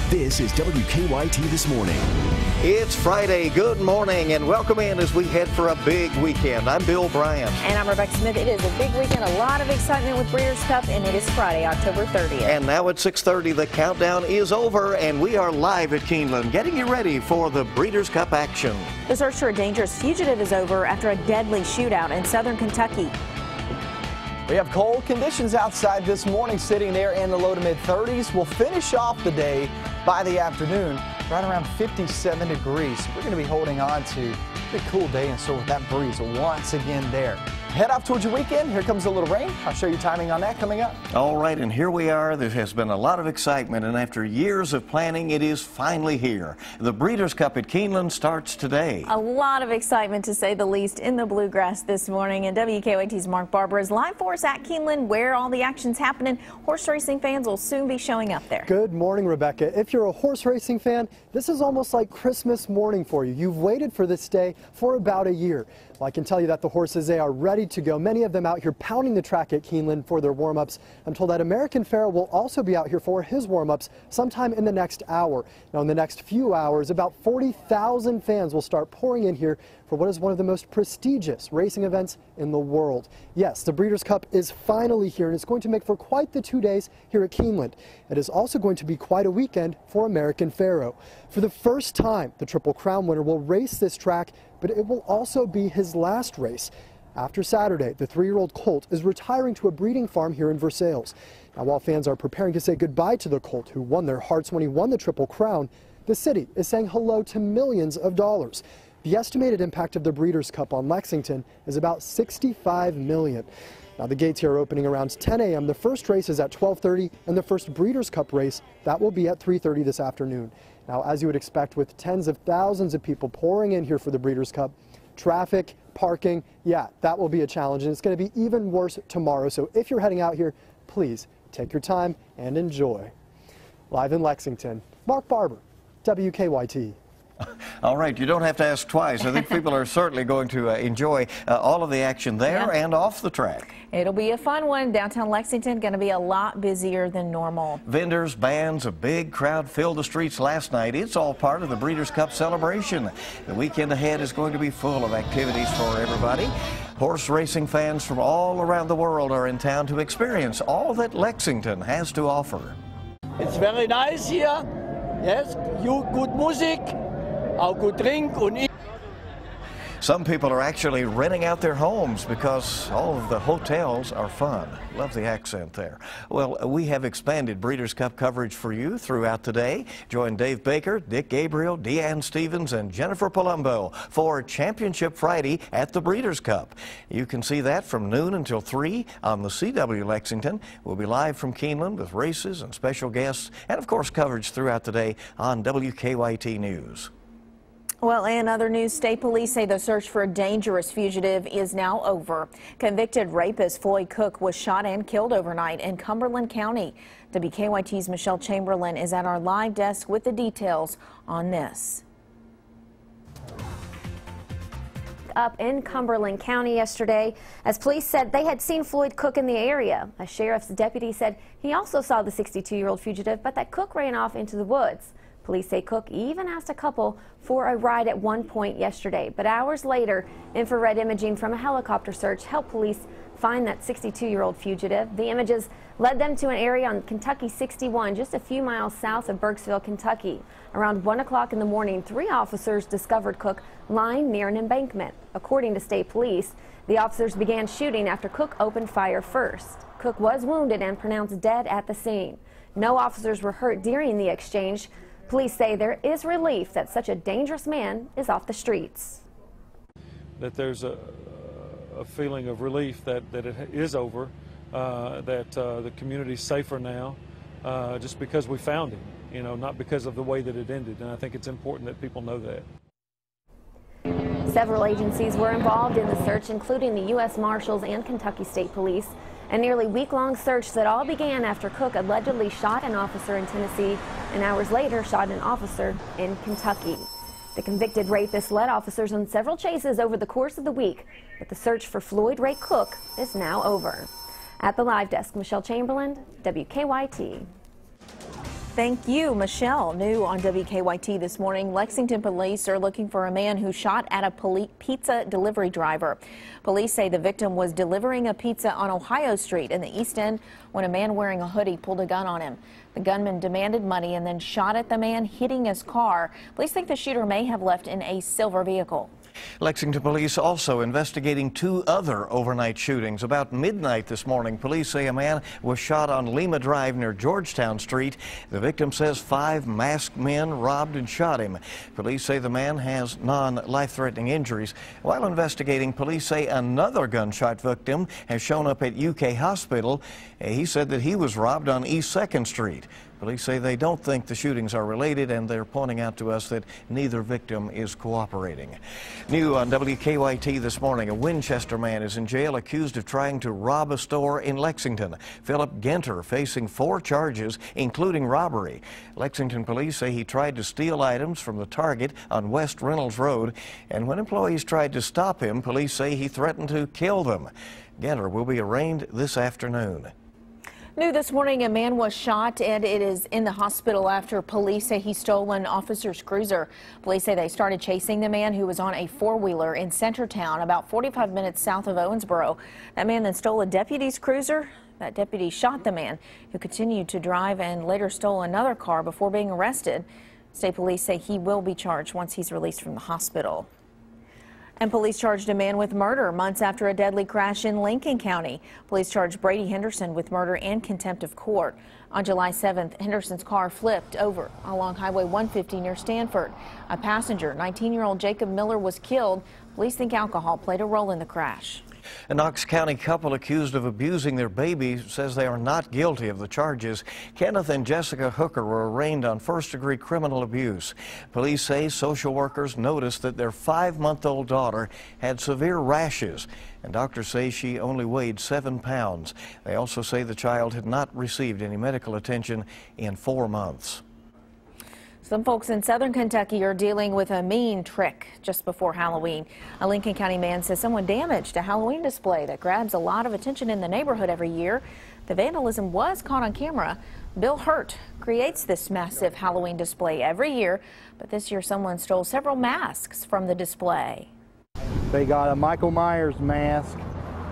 This is WKYT This Morning. It's Friday. Good morning and welcome in as we head for a big weekend. I'm Bill Bryant. And I'm Rebecca Smith. It is a big weekend, a lot of excitement with Breeders' Cup, and it is Friday, October 30th. And now at 6:30, the countdown is over and we are live at Keeneland, getting you ready for the Breeders' Cup action. The search for a dangerous fugitive is over after a deadly shootout in southern Kentucky. We have cold conditions outside this morning, sitting there in the low to mid 30s. We'll finish off the day by the afternoon right around 57 degrees. We're going to be holding on to a pretty cool day, and so with that breeze once again there. Head off towards your weekend. Here comes a little rain. I'll show you timing on that coming up. All right, and here we are. There has been a lot of excitement, and after years of planning, it is finally here. The Breeders' Cup at Keeneland starts today. A lot of excitement, to say the least, in the Bluegrass this morning. And WKYT's Mark Barber is live for us at Keeneland, where all the action's happening. Horse racing fans will soon be showing up there. Good morning, Rebecca. If you're a horse racing fan, this is almost like Christmas morning for you. You've waited for this day for about a year. Well, I can tell you that the horses, they are ready to go. Many of them out here pounding the track at Keeneland for their warm-ups. I'm told that American Pharoah will also be out here for his warm-ups sometime in the next hour. Now, in the next few hours, about 40,000 fans will start pouring in here for what is one of the most prestigious racing events in the world. Yes, the Breeders' Cup is finally here, and it's going to make for quite the 2 days here at Keeneland. It is also going to be quite a weekend for American Pharoah. For the first time, the Triple Crown winner will race this track, but it will also be his last race. After Saturday, the 3-year-old colt is retiring to a breeding farm here in Versailles. Now, while fans are preparing to say goodbye to the colt who won their hearts when he won the Triple Crown, the city is saying hello to millions of dollars. The estimated impact of the Breeders' Cup on Lexington is about $65 million. Now, the gates here are opening around 10 a.m. The first race is at 12:30, and the first Breeders' Cup race, that will be at 3:30 this afternoon. Now, as you would expect, with tens of thousands of people pouring in here for the Breeders' Cup, traffic, parking, yeah, that will be a challenge, and it's going to be even worse tomorrow. So if you're heading out here, please take your time and enjoy. Live in Lexington, Mark Barber, WKYT. All right, you don't have to ask twice. I think people are certainly going to enjoy all of the action there and off the track. It'll be a fun one. Downtown Lexington going to be a lot busier than normal. Vendors, bands, a big crowd filled the streets last night. It's all part of the Breeders' Cup celebration. The weekend ahead is going to be full of activities for everybody. Horse racing fans from all around the world are in town to experience all that Lexington has to offer. It's very nice here. Yes, good music. Auch gut drink und eat. Some people are actually renting out their homes because all of the hotels are fun. Love the accent there. Well, we have expanded Breeders' Cup coverage for you throughout the day. Join Dave Baker, Dick Gabriel, Deanne Stevens, and Jennifer Palumbo for Championship Friday at the Breeders' Cup. You can see that from noon until 3 on the CW Lexington. We'll be live from Keeneland with races and special guests, and of course coverage throughout the day on WKYT News. Well, in other news, state police say the search for a dangerous fugitive is now over. Convicted rapist Floyd Cook was shot and killed overnight in Cumberland County. WKYT's Michelle Chamberlain is at our live desk with the details on this. Up in Cumberland County yesterday, as police said they had seen Floyd Cook in the area. A sheriff's deputy said he also saw the 62-year-old fugitive, but that Cook ran off into the woods. Police say Cook even asked a couple for a ride at one point yesterday, but hours later, infrared imaging from a helicopter search helped police find that 62-year-old fugitive. The images led them to an area on Kentucky 61, just a few miles south of Burkesville, Kentucky. Around 1 o'clock in the morning, 3 officers discovered Cook lying near an embankment. According to state police, the officers began shooting after Cook opened fire first. Cook was wounded and pronounced dead at the scene. No officers were hurt during the exchange. Police say there is relief that such a dangerous man is off the streets. That there's a feeling of relief that it is over, that the community's safer now, just because we found him, you know, not because of the way that it ended. And I think it's important that people know that. Several agencies were involved in the search, including the U.S. Marshals and Kentucky State Police. A nearly week-long search that all began after Cook allegedly shot an officer in Tennessee and hours later shot an officer in Kentucky. The convicted rapist led officers on several chases over the course of the week, but the search for Floyd Ray Cook is now over. At the live desk, Michelle Chamberlain, WKYT. Thank you, Michelle. New on WKYT this morning, Lexington police are looking for a man who shot at a pizza delivery driver. Police say the victim was delivering a pizza on Ohio Street in the East End when a man wearing a hoodie pulled a gun on him. The gunman demanded money and then shot at the man, hitting his car. Police think the shooter may have left in a silver vehicle. Lexington police also investigating 2 other overnight shootings. About midnight this morning, police say a man was shot on Lima Drive near Georgetown Street. The victim says 5 masked men robbed and shot him. Police say the man has non-life-threatening injuries. While investigating, police say another gunshot victim has shown up at UK Hospital. He said that he was robbed on East 2nd Street. Police say they don't think the shootings are related, and they're pointing out to us that neither victim is cooperating. New on WKYT this morning, a Winchester man is in jail accused of trying to rob a store in Lexington. Philip Genter facing 4 charges, including robbery. Lexington police say he tried to steal items from the Target on West Reynolds Road, and when employees tried to stop him, police say he threatened to kill them. Genter will be arraigned this afternoon. New this morning, a man was shot and it is in the hospital after police say he stole an officer's cruiser. Police say they started chasing the man who was on a 4-wheeler in Centertown about 45 minutes south of Owensboro. That man then stole a deputy's cruiser. That deputy shot the man, who continued to drive and later stole another car before being arrested. State police say he will be charged once he's released from the hospital. And police charged a man with murder months after a deadly crash in Lincoln County. Police charged Brady Henderson with murder and contempt of court. On July 7th, Henderson's car flipped over along Highway 150 near Stanford. A passenger, 19-year-old Jacob Miller, was killed. Police think alcohol played a role in the crash. A Knox County couple accused of abusing their baby says they are not guilty of the charges. Kenneth and Jessica Hooker were arraigned on first-degree criminal abuse. Police say social workers noticed that their 5-month-old daughter had severe rashes, and doctors say she only weighed 7 pounds. They also say the child had not received any medical attention in 4 months. Some folks in southern Kentucky are dealing with a mean trick just before Halloween. A Lincoln County man says someone damaged a Halloween display that grabs a lot of attention in the neighborhood every year. The vandalism was caught on camera. Bill Hurt creates this massive Halloween display every year, but this year someone stole several masks from the display. They got a Michael Myers mask,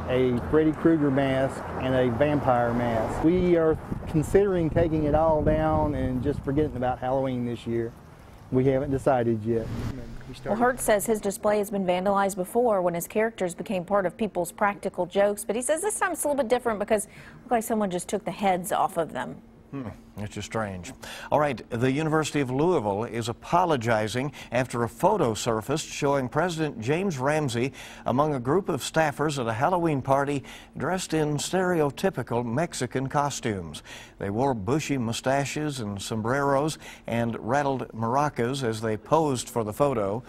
a Freddy Krueger mask, and a vampire mask. We are considering taking it all down and just forgetting about Halloween this year. We haven't decided yet. Well, Hurt says his display has been vandalized before when his characters became part of people's practical jokes, but he says this time it's a little bit different because it looked like someone just took the heads off of them. It's just strange. All right, the University of Louisville is apologizing after a photo surfaced showing President James Ramsey among a group of staffers at a Halloween party dressed in stereotypical Mexican costumes. They wore bushy mustaches and sombreros and rattled maracas as they posed for the photo.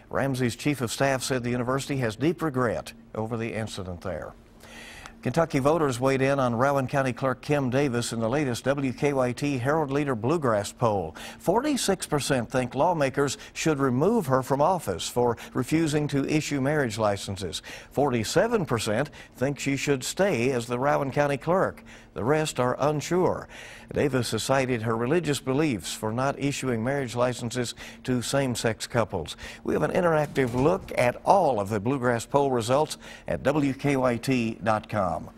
Ramsey's chief of staff said the university has deep regret over the incident there. Kentucky voters weighed in on Rowan County Clerk Kim Davis in the latest WKYT Herald Leader Bluegrass poll. 46% think lawmakers should remove her from office for refusing to issue marriage licenses. 47% think she should stay as the Rowan County Clerk. The rest are unsure. Davis has cited her religious beliefs for not issuing marriage licenses to same-sex couples. We have an interactive look at all of the Bluegrass poll results at WKYT.com.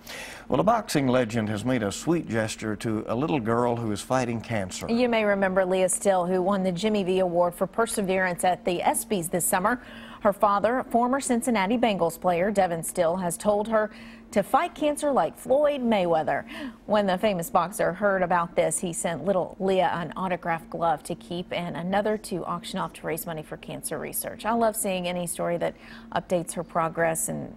Well, a boxing legend has made a sweet gesture to a little girl who is fighting cancer. You may remember Leah Still, who won the Jimmy V Award for Perseverance at the ESPYs this summer. Her father, former Cincinnati Bengals player Devin Still, has told her to fight cancer like Floyd Mayweather. When the famous boxer heard about this, he sent little Leah an autographed glove to keep and another to auction off to raise money for cancer research. I love seeing any story that updates her progress, and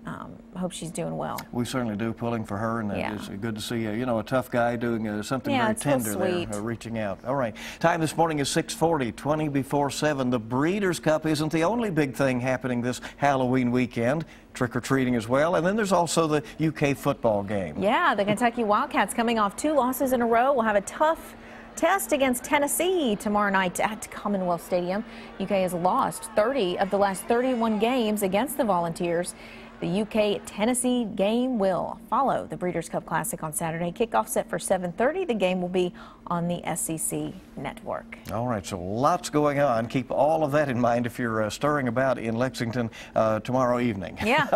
hope she's doing well. We certainly do, pulling for her, and it's good to see a tough guy doing something very tender there, reaching out. All right, time this morning is 6:40, 20 before 7. The Breeders' Cup isn't the only big thing happening this Halloween weekend. Trick-or-treating as well, and then there's also the UK football game. Yeah, the Kentucky Wildcats, coming off 2 losses in a row, will have a tough test against Tennessee tomorrow night at Commonwealth Stadium. UK has lost 30 of the last 31 games against the Volunteers, The UK-Tennessee game will follow the Breeders' Cup Classic on Saturday. Kickoff set for 7:30. The game will be on the SEC network. All right, so lots going on. Keep all of that in mind if you're stirring about in Lexington tomorrow evening. Yeah.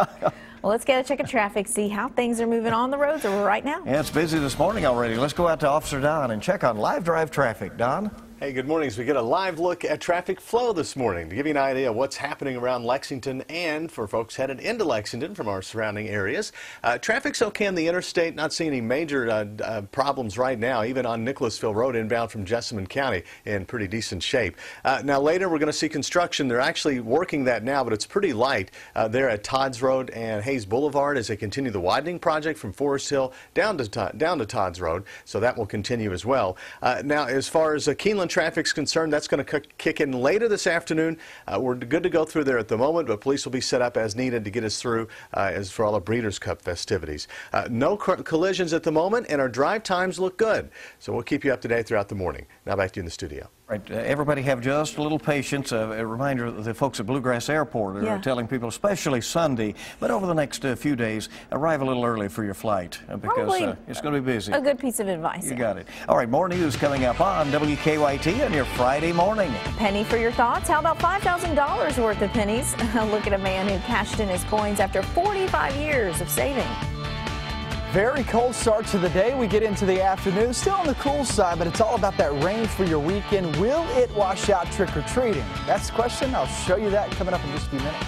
Well, let's get a check of traffic, see how things are moving on the roads right now. Yeah, it's busy this morning already. Let's go out to Officer Don and check on live drive traffic. Don? Hey, good morning. So we get a live look at traffic flow this morning to give you an idea of what's happening around Lexington and for folks headed into Lexington from our surrounding areas. Traffic's okay on the interstate, not seeing any major problems right now, even on Nicholasville Road inbound from Jessamine County in pretty decent shape. Now later we're going to see construction. They're actually working that now, but it's pretty light there at Todd's Road and Hayes Boulevard as they continue the widening project from Forest Hill down to Todd's Road. So that will continue as well. Now as far as Keeneland traffic's concerned, that's going to kick in later this afternoon. We're good to go through there at the moment, but police will be set up as needed to get us through as for all the Breeders' Cup festivities. No collisions at the moment, and our drive times look good. So we'll keep you up to date throughout the morning. Now back to you in the studio. Right, everybody have just a little patience. A reminder that the folks at Bluegrass Airport are telling people, especially Sunday, but over the next few days, arrive a little early for your flight because it's going to be busy. A good piece of advice. You got it. All right, more news coming up on WKYT on your Friday morning. Penny for your thoughts. How about $5,000 worth of pennies? Look at a man who cashed in his coins after 45 years of saving. Very cold start to the day. We get into the afternoon. Still on the cool side, but it's all about that rain for your weekend. Will it wash out trick-or-treating? That's the question. I'll show you that coming up in just a few minutes.